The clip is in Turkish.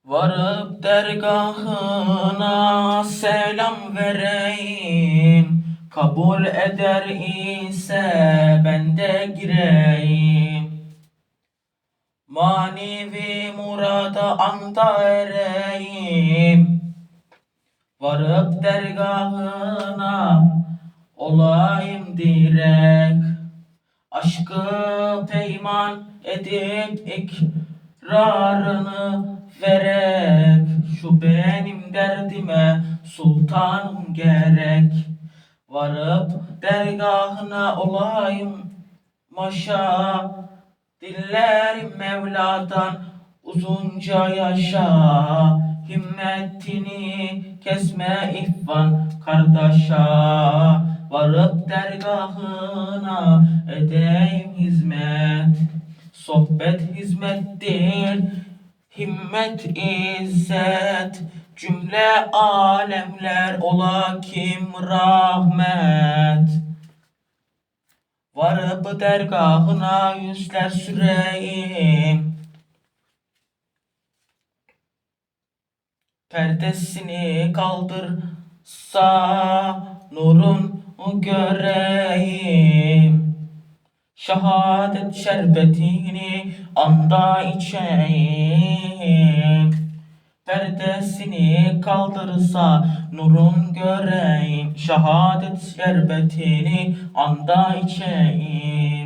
Varıp dergahına selam vereyim. Kabul eder ise ben de gireyim. Manevi murada anda ereyim. Varıp dergahına olayım direk. Aşkı peyman edip ikrarını verek. Şu benim derdime sultanım gerek. Varıp dergahına olayım maşa. Dillerim Mevla'dan uzunca yaşa. Himmetini kesme ihvan kardeşa. Varıp dergahına edeyim hizmet. Sohbet hizmettir, himmet izzet. Cümle alemler ola kim rahmet. Varıp dergahına yüzler süreyim. Perdesini kaldırsa nurun göreyim. Şehadet şerbetini anda içeyim. Perdesini kaldırsa nurun göreyim. Şehadet şerbetini anda içeyim.